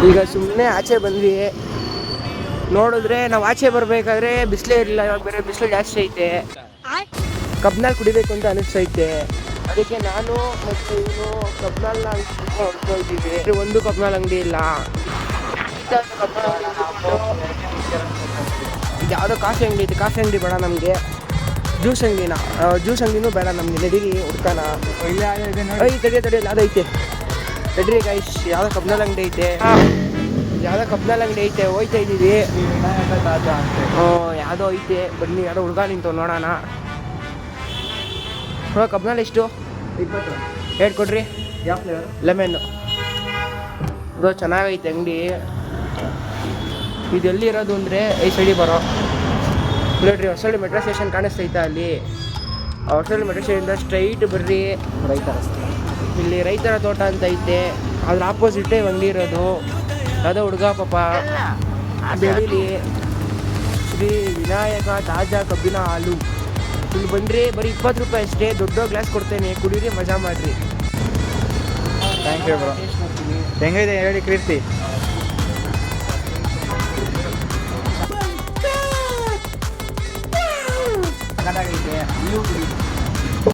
ಈಗ ಸುಮ್ಮನೆ ಆಚೆ ಬಂದ್ವಿ. ನೋಡಿದ್ರೆ ನಾವು ಆಚೆ ಬರಬೇಕಾದ್ರೆ ಬಿಸಿಲೇ ಇರಲಿಲ್ಲ. ಇವಾಗ ಬೇರೆ ಬಿಸಿಲು ಜಾಸ್ತಿ ಐತೆ. ಕಬ್ನಲ್ಲಿ ಕುಡಿಬೇಕು ಅಂತ ಅನಿಸ್ತೈತೆ. ಅದಕ್ಕೆ ನಾನು ಮತ್ತು ಇವನು ಕಬ್ನಲ್ನ ಹೊಡ್ತಾ ಇದ್ದೀವಿ. ಒಂದು ಕಬ್ನಲ್ ಅಂಗಡಿ ಇಲ್ಲ. ಇದು ಯಾವುದೋ ಕಾಫಿ ಅಂಗಡಿ ಐತೆ. ಕಾಫಿ ಅಂಗಡಿ ಬೇಡ ನಮಗೆ. ಜ್ಯೂಸ್ ಅಂಗಡಿನೂ ಬೇಡ ನಮಗೆ. ನಡೀರಿ ಹುಡ್ಕಾನ. ತಡಿಯಲ್ಲಿ ಅದೈತೆ. ನಡ್ರಿ ಗೈಸ್, ಯಾವುದೋ ಕಬ್ನಲ್ ಅಂಗಡಿ ಐತೆ. ಹೋಯ್ತಾ ಇದ್ದೀವಿ. ಯಾವುದೋ ಐತೆ. ಬನ್ನಿ, ಯಾವುದೋ ಹುಡುಗ ನಿಂತು ನೋಡೋಣ. ಕಬ್ನಲ್ಲಿ ಎಷ್ಟು? 20 ಹೇಳಿ ಕೊಡ್ರಿ. ಯಾವ ಫ್ಲೇವರ್? ಲೆಮನ್ನು. ಇದು ಚೆನ್ನಾಗೈತೆ ಅಂಗಡಿ. ಇದು ಎಲ್ಲಿರೋದು ಅಂದರೆ ಈ ಸೈಡಿಗೆ ಬರೋ ನೋಡ್ರಿ. ಹೊಸಳ್ಳಿ ಮೆಟ್ರೋ ಸ್ಟೇಷನ್ ಕಾಣಿಸ್ತೈತಾ ಅಲ್ಲಿ? ಹೊಸಳ್ಳಿ ಮೆಟ್ರೋ ಸ್ಟೇಷನಿಂದ ಸ್ಟ್ರೈಟ್ ಬರ್ರಿ. ಇಲ್ಲಿ ರೈತರ ತೋಟ ಅಂತ ಐತೆ. ಅದ್ರ ಆಪೋಸಿಟೇ ಅಂಗಡಿ ಇರೋದು. ಯಾವುದೋ ಹುಡುಗ ಪಾಪ ಬೆಳೀಲಿ. ಶ್ರೀ ವಿನಾಯಕ ತಾಜಾ ಕಬ್ಬಿನ ಹಾಲು. ಇಲ್ಲಿ ಬಂದ್ರಿ, ಬರೀ 20 ರೂಪಾಯಿ ಅಷ್ಟೇ. ದೊಡ್ಡ ಗ್ಲಾಸ್ ಕೊಡ್ತೇನೆ, ಕುಡೀರಿ, ಮಜಾ ಮಾಡಿರಿ. Thank you bro. ಹೆಂಗಿದೆ ಹೇಳಿ ಕೀರ್ತಿ? ಸಕ್ಕತ್ತಾಗೈತೆ. ನೀವು ಕುಡಿ.